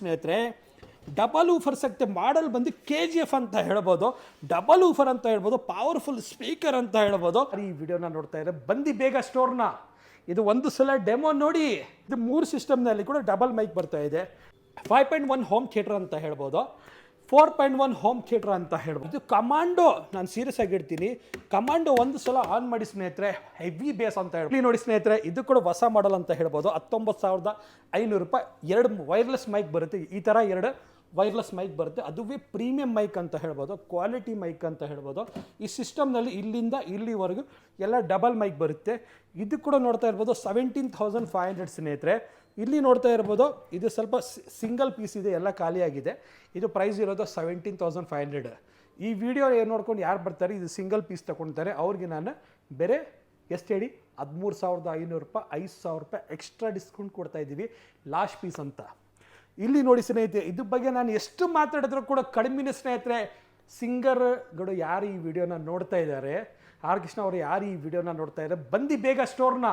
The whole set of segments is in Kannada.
ಸ್ನೇಹಿತರೆ ಡಬಲ್ ಊಫರ್ ಸಿಗುತ್ತೆ. ಮಾಡಲ್ ಬಂದು KGF ಅಂತ ಹೇಳ್ಬೋದು, ಡಬಲ್ ಊಫರ್ ಅಂತ ಹೇಳ್ಬೋದು, ಪವರ್ಫುಲ್ ಸ್ಪೀಕರ್ ಅಂತ ಹೇಳ್ಬೋದು. ಈ ವಿಡಿಯೋನ ನೋಡ್ತಾ ಇದ್ರೆ ಬಂದು ಬೇಗ ಸ್ಟೋರ್ನ ಇದು ಒಂದು ಸಲ ಡೆಮೋ ನೋಡಿ. ಇದು 3 ಸಿಸ್ಟಮ್ನಲ್ಲಿ ಕೂಡ ಡಬಲ್ ಮೈಕ್ ಬರ್ತಾ ಇದೆ. 5.1 ಹೋಮ್ ಥಿಯೇಟರ್ ಅಂತ ಹೇಳ್ಬೋದು, 4.1 ಹೋಮ್ ಥಿಯೇಟರ್ ಅಂತ ಹೇಳ್ಬೋದು. ಇದು ಕಮಾಂಡೋ, ನಾನು ಸೀರಿಯಸ್ ಆಗಿ ಇಡ್ತೀನಿ, ಕಮಾಂಡೋ ಒಂದು ಸಲ ಆನ್ ಮಾಡಿ ಸ್ನೇಹಿತರೆ ಹೆವಿ ಬೇಸ್ ಅಂತ ಹೇಳ್ಬೋದು. ನೋಡಿ ಸ್ನೇಹಿತರೆ, ಇದು ಕೂಡ ಹೊಸ ಮಾಡಲ್ ಅಂತ ಹೇಳ್ಬೋದು. 19,500 ರೂಪಾಯಿ 2 ವೈರ್ಲೆಸ್ ಮೈಕ್ ಬರುತ್ತೆ. ಈ ಥರ 2 ವೈರ್ಲೆಸ್ ಮೈಕ್ ಬರುತ್ತೆ. ಅದುವೇ ಪ್ರೀಮಿಯಂ ಮೈಕ್ ಅಂತ ಹೇಳ್ಬೋದು, ಕ್ವಾಲಿಟಿ ಮೈಕ್ ಅಂತ ಹೇಳ್ಬೋದು. ಈ ಸಿಸ್ಟಮ್ನಲ್ಲಿ ಇಲ್ಲಿಂದ ಇಲ್ಲಿವರೆಗೂ ಎಲ್ಲ ಡಬಲ್ ಮೈಕ್ ಬರುತ್ತೆ. ಇದು ಕೂಡ ನೋಡ್ತಾ ಇರ್ಬೋದು 17,500 ಸ್ನೇಹಿತರೆ. ಇಲ್ಲಿ ನೋಡ್ತಾ ಇರ್ಬೋದು ಇದು ಸ್ವಲ್ಪ ಸಿಂಗಲ್ ಪೀಸ್ ಇದೆ, ಎಲ್ಲ ಖಾಲಿಯಾಗಿದೆ. ಇದು ಪ್ರೈಸ್ ಇರೋದು 17,500. ಈ ವಿಡಿಯೋ ಏನು ನೋಡ್ಕೊಂಡು ಯಾರು ಬರ್ತಾರೆ ಇದು ಸಿಂಗಲ್ ಪೀಸ್ ತಗೊಳ್ತಾರೆ ಅವ್ರಿಗೆ ನಾನು ಬೇರೆ ಎಷ್ಟು ಹೇಳಿ 13,500 ರೂಪಾಯಿ 5,000 ರೂಪಾಯಿ ಎಕ್ಸ್ಟ್ರಾ ಡಿಸ್ಕೌಂಟ್ ಕೊಡ್ತಾ ಇದ್ದೀವಿ ಲಾಸ್ಟ್ ಪೀಸ್ ಅಂತ. ಇಲ್ಲಿ ನೋಡಿ ಸ್ನೇಹಿತರೆ, ಇದ್ರ ಬಗ್ಗೆ ನಾನು ಎಷ್ಟು ಮಾತಾಡಿದ್ರು ಕೂಡ ಕಡಿಮೆ ಸ್ನೇಹಿತರೆ. ಸಿಂಗರ್ಗಳು ಯಾರು ಈ ವಿಡಿಯೋನ ನೋಡ್ತಾ ಇದ್ದಾರೆ, ಆರ್ ಕೃಷ್ಣ ಅವರು ಯಾರು ಈ ವಿಡಿಯೋನ ನೋಡ್ತಾ ಇದ್ದಾರೆ, ಬಂದು ಬೇಗ ಸ್ಟೋರ್ನ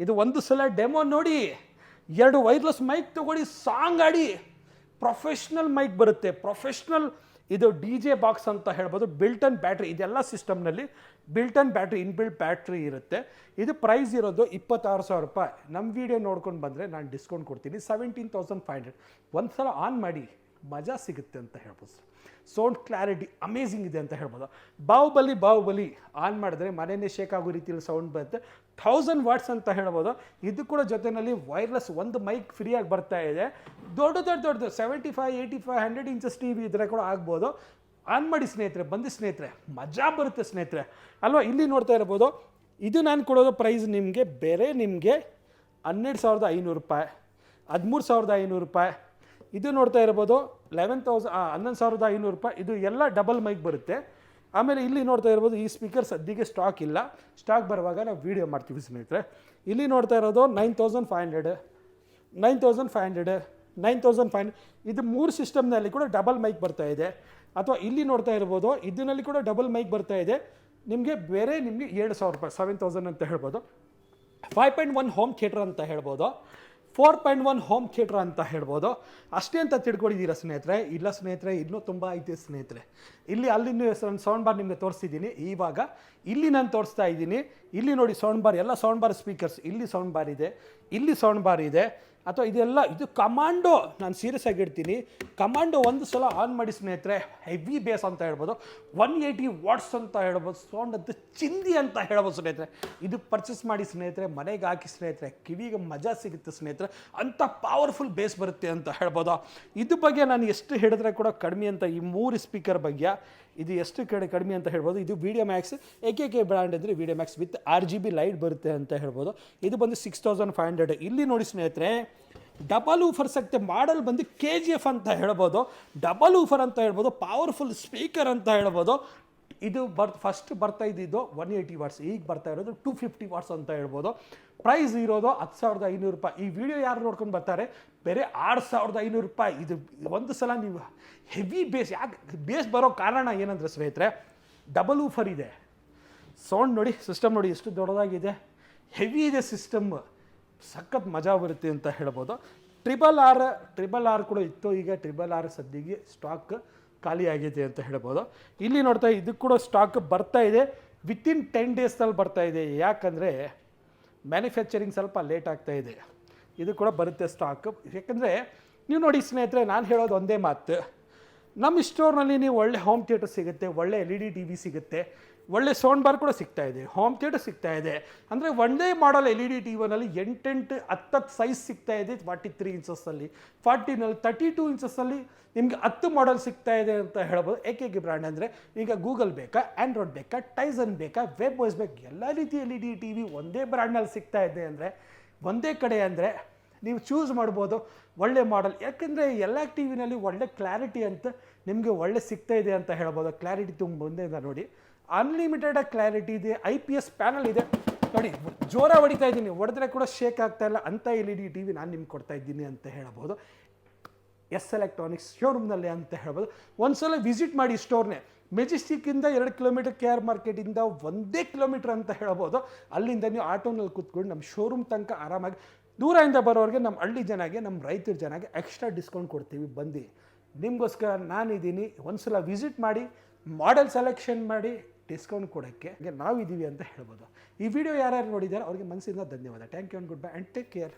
ಇದು ಒಂದು ಸಲ ಡೆಮೋ ನೋಡಿ. 2 ವೈರ್ಲೆಸ್ ಮೈಕ್ ತೊಗೊಳ್ಳಿ, ಸಾಂಗ್ ಆಡಿ. ಪ್ರೊಫೆಷ್ನಲ್ ಮೈಕ್ ಬರುತ್ತೆ, ಪ್ರೊಫೆಷ್ನಲ್. ಇದು DJ ಬಾಕ್ಸ್ ಅಂತ ಹೇಳ್ಬೋದು. ಬಿಲ್ಟನ್ ಬ್ಯಾಟ್ರಿ, ಇದೆಲ್ಲ ಸಿಸ್ಟಮ್ನಲ್ಲಿ ಬಿಲ್ಟನ್ ಬ್ಯಾಟ್ರಿ, ಇನ್ಬಿಲ್ಟ್ ಬ್ಯಾಟ್ರಿ ಇರುತ್ತೆ. ಇದು ಪ್ರೈಸ್ ಇರೋದು 26,000 ರೂಪಾಯಿ. ನಮ್ಮ ವಿಡಿಯೋ ನೋಡ್ಕೊಂಡು ಬಂದರೆ ನಾನು ಡಿಸ್ಕೌಂಟ್ ಕೊಡ್ತೀನಿ 17,500. ಒಂದು ಸಲ ಆನ್ ಮಾಡಿ ಮಜಾ ಸಿಗುತ್ತೆ ಅಂತ ಹೇಳ್ಬೋದು. ಸೌಂಡ್ ಕ್ಲಾರಿಟಿ ಅಮೇಝಿಂಗ್ ಇದೆ ಅಂತ ಹೇಳ್ಬೋದು. ಬಾಹುಬಲಿ ಆನ್ ಮಾಡಿದ್ರೆ ಮನೆಯೇ ಶೇಕ್ ಆಗೋ ರೀತಿಯಲ್ಲಿ ಸೌಂಡ್ ಬರುತ್ತೆ. 1000 ವಾಟ್ಸ್ ಅಂತ ಹೇಳ್ಬೋದು. ಇದು ಕೂಡ ಜೊತೆಯಲ್ಲಿ ವೈರ್ಲೆಸ್ ಒಂದು ಮೈಕ್ ಫ್ರೀಯಾಗಿ ಬರ್ತಾ ಇದೆ. ದೊಡ್ಡ 75, 85, 100 ಇಂಚಸ್ TV ಇದ್ರೆ ಕೂಡ ಆಗ್ಬೋದು. ಆನ್ ಮಾಡಿ ಸ್ನೇಹಿತರೆ, ಬಂದು ಸ್ನೇಹಿತರೆ ಮಜಾ ಬರುತ್ತೆ ಸ್ನೇಹಿತರೆ ಅಲ್ವಾ. ಇಲ್ಲಿ ನೋಡ್ತಾ ಇರ್ಬೋದು, ಇದು ನಾನು ಕೊಡೋದು ಪ್ರೈಸ್ ನಿಮಗೆ ಬೇರೆ ನಿಮಗೆ 12,500 ರೂಪಾಯಿ, 13,500 ರೂಪಾಯಿ. ಇದು ನೋಡ್ತಾ ಇರ್ಬೋದು 11,500 ರೂಪಾಯಿ. ಇದು ಎಲ್ಲ ಡಬಲ್ ಮೈಕ್ ಬರುತ್ತೆ. ಆಮೇಲೆ ಇಲ್ಲಿ ನೋಡ್ತಾ ಇರ್ಬೋದು ಈ ಸ್ಪೀಕರ್ ಸದ್ಯಕ್ಕೆ ಸ್ಟಾಕ್ ಇಲ್ಲ, ಸ್ಟಾಕ್ ಬರುವಾಗ ನಾವು ವೀಡಿಯೋ ಮಾಡ್ತೀವಿ ಸ್ನೇಹಿತರೆ. ಇಲ್ಲಿ ನೋಡ್ತಾ ಇರೋದು 9,500, 9,500. ಇದು 3 ಸಿಸ್ಟಮ್ನಲ್ಲಿ ಕೂಡ ಡಬಲ್ ಮೈಕ್ ಬರ್ತಾ ಇದೆ. ಅಥವಾ ಇಲ್ಲಿ ನೋಡ್ತಾ ಇರ್ಬೋದು ಇದರಲ್ಲಿ ಕೂಡ ಡಬಲ್ ಮೈಕ್ ಬರ್ತಾ ಇದೆ. ನಿಮಗೆ ಬೇರೆ ನಿಮಗೆ 7,000 ರೂಪಾಯಿ 7,000 ಅಂತ ಹೇಳ್ಬೋದು. 5.1 ಹೋಮ್ ಥಿಯೇಟರ್ ಅಂತ ಹೇಳ್ಬೋದು, 4.1 ಹೋಮ್ ಥಿಯೇಟರ್ ಅಂತ ಹೇಳ್ಬೋದು. ಅಷ್ಟೇ ಅಂತ ತಿಳ್ಕೊಂಡಿದ್ದೀರಾ ಸ್ನೇಹಿತರೆ? ಇಲ್ಲ ಸ್ನೇಹಿತರೆ, ಇನ್ನೂ ತುಂಬ ಐತೆ ಸ್ನೇಹಿತರೆ. ಇಲ್ಲಿ ಅಲ್ಲಿ ಸೌಂಡ್ ಬಾರ್ ನಿಮಗೆ ತೋರಿಸ್ತಿದ್ದೀನಿ. ಇವಾಗ ಇಲ್ಲಿ ನಾನು ತೋರಿಸ್ತಾ ಇದ್ದೀನಿ. ಇಲ್ಲಿ ನೋಡಿ ಸೌಂಡ್ ಬಾರ್, ಎಲ್ಲ ಸೌಂಡ್ ಬಾರ್ ಸ್ಪೀಕರ್ಸ್. ಇಲ್ಲಿ ಸೌಂಡ್ ಬಾರ್ ಇದೆ, ಇಲ್ಲಿ ಸೌಂಡ್ ಬಾರ್ ಇದೆ. ಅಥವಾ ಇದೆಲ್ಲ ಇದು ಕಮಾಂಡೋ, ನಾನು ಸೀರಿಯಸ್ ಆಗಿ ಇಡ್ತೀನಿ. ಕಮಾಂಡೋ ಒಂದು ಸಲ ಆನ್ ಮಾಡಿ ಸ್ನೇಹಿತರೆ ಹೆವಿ ಬೇಸ್ ಅಂತ ಹೇಳ್ಬೋದು. 180 ವಾಟ್ಸ್ ಅಂತ ಹೇಳ್ಬೋದು. ಸೌಂಡ್ ಅಂತ ಚಿಂದಿ ಅಂತ ಹೇಳ್ಬೋದು ಸ್ನೇಹಿತರೆ. ಇದು ಪರ್ಚೇಸ್ ಮಾಡಿ ಸ್ನೇಹಿತರೆ, ಮನೆಗೆ ಹಾಕಿ ಸ್ನೇಹಿತರೆ, ಕಿವಿಗೆ ಮಜಾ ಸಿಗುತ್ತೆ ಸ್ನೇಹಿತರೆ. ಅಂಥ ಪವರ್ಫುಲ್ ಬೇಸ್ ಬರುತ್ತೆ ಅಂತ ಹೇಳ್ಬೋದು. ಇದು ಬಗ್ಗೆ ನಾನು ಎಷ್ಟು ಹೇಳಿದ್ರೆ ಕೂಡ ಕಡಿಮೆ ಅಂತ. ಈ 3 ಸ್ಪೀಕರ್ ಬಗ್ಗೆ ಇದು ಎಷ್ಟು ಕಡಿಮೆ ಅಂತ ಹೇಳ್ಬೋದು. ಇದು ವಿಡಿಯೋ ಮ್ಯಾಕ್ಸ್ AKK ಬ್ರ್ಯಾಂಡ್ ಅಂದರೆ video Max with RGB light ಬರುತ್ತೆ ಅಂತ ಹೇಳ್ಬೋದು. ಇದು ಬಂದು 6,500. ಇಲ್ಲಿ ನೋಡಿ ಸ್ನೇಹಿತರೆ, ಡಬಲ್ ಊಫರ್ ಸಿಗುತ್ತೆ. ಮಾಡಲ್ ಬಂದು KGF ಅಂತ ಹೇಳ್ಬೋದು, ಡಬಲ್ ಊಫರ್ ಅಂತ ಹೇಳ್ಬೋದು, ಪವರ್ಫುಲ್ ಸ್ಪೀಕರ್ ಅಂತ ಹೇಳ್ಬೋದು. ಇದು ಫಸ್ಟ್ ಬರ್ತಾ ಇದ್ದಿದ್ದು 180 ವಾಟ್ಸ್, ಈಗ ಬರ್ತಾ ಇರೋದು 250 ವಾಟ್ಸ್ ಅಂತ ಹೇಳ್ಬೋದು. ಪ್ರೈಸ್ ಇರೋದು 10,500 ರೂಪಾಯಿ. ಈ ವಿಡಿಯೋ ಯಾರು ನೋಡ್ಕೊಂಡು ಬರ್ತಾರೆ ಬೇರೆ 6,500 ರೂಪಾಯಿ. ಇದು ಒಂದು ಸಲ ನೀವು ಹೆವಿ ಬೇಸ್, ಯಾಕೆ ಬೇಸ್ ಬರೋ ಕಾರಣ ಏನಂದರೆ ಸ್ನೇಹಿತರೆ, ಡಬಲ್ ಊಫರ್ ಇದೆ. ಸೌಂಡ್ ನೋಡಿ, ಸಿಸ್ಟಮ್ ನೋಡಿ ಎಷ್ಟು ದೊಡ್ಡದಾಗಿದೆ, ಹೆವಿ ಇದೆ ಸಿಸ್ಟಮ್, ಸಖತ್ ಮಜಾ ಬರುತ್ತೆ ಅಂತ ಹೇಳ್ಬೋದು. ಟ್ರಿಬಲ್ ಆರ್ ಕೂಡ ಇತ್ತು. ಈಗ RRR ಸದ್ಯಕ್ಕೆ ಸ್ಟಾಕ್ ಖಾಲಿ ಆಗಿದೆ ಅಂತ ಹೇಳ್ಬೋದು. ಇಲ್ಲಿ ನೋಡ್ತಾ ಇದು ಕೂಡ ಸ್ಟಾಕ್ ಬರ್ತಾ ಇದೆ. ವಿತಿನ್ 10 ಡೇಸ್ನಲ್ಲಿ ಬರ್ತಾ ಇದೆ. ಯಾಕಂದರೆ ಮ್ಯಾನುಫ್ಯಾಕ್ಚರಿಂಗ್ ಸ್ವಲ್ಪ ಲೇಟ್ ಆಗ್ತಾ ಇದೆ. ಇದು ಕೂಡ ಬರುತ್ತೆ ಸ್ಟಾಕ್. ಯಾಕಂದರೆ ನೀವು ನೋಡಿ ಸ್ನೇಹಿತರೆ, ನಾನು ಹೇಳೋದು ಒಂದೇ ಮಾತು, ನಮ್ಮ ಸ್ಟೋರ್ನಲ್ಲಿ ನೀವು ಒಳ್ಳೆ ಹೋಮ್ ಥಿಯೇಟರ್ ಸಿಗುತ್ತೆ, ಒಳ್ಳೆ LED TV ಸಿಗುತ್ತೆ, ಒಳ್ಳೆ ಸೌಂಡ್ ಬಾರ್ ಕೂಡ ಸಿಗ್ತಾ ಇದೆ, ಹೋಮ್ ಥಿಯೇಟರ್ ಸಿಗ್ತಾ ಇದೆ. ಅಂದರೆ ಒಂದೇ ಮಾಡಲ್ LED TVನಲ್ಲಿ 8 10 ಸೈಜ್ ಸಿಗ್ತಾ ಇದೆ. 43 ಇಂಚಸ್ಸಲ್ಲಿ, 40ನಲ್ಲಿ, 32 ಇಂಚಸ್ಸಲ್ಲಿ ನಿಮಗೆ 10 ಮಾಡಲ್ ಸಿಗ್ತಾ ಇದೆ ಅಂತ ಹೇಳ್ಬೋದು. AKK ಬ್ರ್ಯಾಂಡ್ ಅಂದರೆ ಈಗ ಗೂಗಲ್ ಬೇಕಾ, ಆ್ಯಂಡ್ರಾಯ್ಡ್ ಬೇಕಾ, ಟೈಸನ್ ಬೇಕಾ, ವೆಬ್ ವಾಯ್ಸ್ ಬೇಕಾ, ಎಲ್ಲ ರೀತಿ LED TV ಒಂದೇ ಬ್ರ್ಯಾಂಡ್ನಲ್ಲಿ ಸಿಗ್ತಾ ಇದೆ. ಅಂದರೆ ಒಂದೇ ಕಡೆ ಅಂದರೆ ನೀವು ಚೂಸ್ ಮಾಡ್ಬೋದು ಒಳ್ಳೆ ಮಾಡಲ್. ಯಾಕೆಂದರೆ ಎಲ್ಲ TVನಲ್ಲಿ ಒಳ್ಳೆ ಕ್ಲಾರಿಟಿ ಅಂತ ನಿಮಗೆ ಒಳ್ಳೆ ಸಿಗ್ತಾ ಇದೆ ಅಂತ ಹೇಳ್ಬೋದು. ಕ್ಲಾರಿಟಿ ತುಂಬ ಮುಂದೆಯಿಂದ ನೋಡಿ, ಅನ್ಲಿಮಿಟೆಡ್ ಕ್ಲಾರಿಟಿ ಇದೆ, IPS ಪ್ಯಾನಲ್ ಇದೆ. ನೋಡಿ ಜೋರ ಹೊಡಿತಾ ಇದ್ದೀನಿ, ಹೊಡೆದ್ರೆ ಕೂಡ ಶೇಕ್ ಆಗ್ತಾ ಇಲ್ಲ ಅಂತ LED TV ನಾನು ನಿಮ್ಗೆ ಕೊಡ್ತಾ ಇದ್ದೀನಿ ಅಂತ ಹೇಳ್ಬೋದು. ಎಸ್ ಎಲೆಕ್ಟ್ರಾನಿಕ್ಸ್ ಶೋರೂಮ್ನಲ್ಲಿ ಅಂತ ಹೇಳ್ಬೋದು. ಒಂದ್ಸಲ ವಿಸಿಟ್ ಮಾಡಿ ಸ್ಟೋರ್ನೇ. ಮೆಜೆಸ್ಟಿಕ್ಕಿಂದ 2 ಕಿಲೋಮೀಟರ್, KR ಮಾರ್ಕೆಟಿಂದ 1 ಕಿಲೋಮೀಟರ್ ಅಂತ ಹೇಳ್ಬೋದು. ಅಲ್ಲಿಂದ ನೀವು ಆಟೋನಲ್ಲಿ ಕೂತ್ಕೊಂಡು ನಮ್ಮ ಶೋರೂಮ್ ತನಕ ಆರಾಮಾಗಿ ದೂರದಿಂದ ಬರೋರಿಗೆ ನಮ್ಮ ಹಳ್ಳಿ ಜನಗೆ ನಮ್ಮ ರೈತರ ಜನಗೆ ಎಕ್ಸ್ಟ್ರಾ ಡಿಸ್ಕೌಂಟ್ ಕೊಡ್ತೀವಿ ಬಂದು ನಿಮಗೋಸ್ಕರ ನಾನಿದ್ದೀನಿ ಒಂದ್ಸಲ ವಿಸಿಟ್ ಮಾಡಿ ಮಾಡೆಲ್ ಸೆಲೆಕ್ಷನ್ ಮಾಡಿ ಡಿಸ್ಕೌಂಟ್ ಕೊಡೋಕ್ಕೆ ನಾವಿದ್ದೀವಿ ಅಂತ ಹೇಳ್ಬೋದು. ಈ ವಿಡಿಯೋ ಯಾರ್ಯಾರು ನೋಡಿದ್ದಾರೆ ಅವ್ರಿಗೆ ಮನಸ್ಸಿಂದ ಧನ್ಯವಾದ. Thank you and good bye and take care.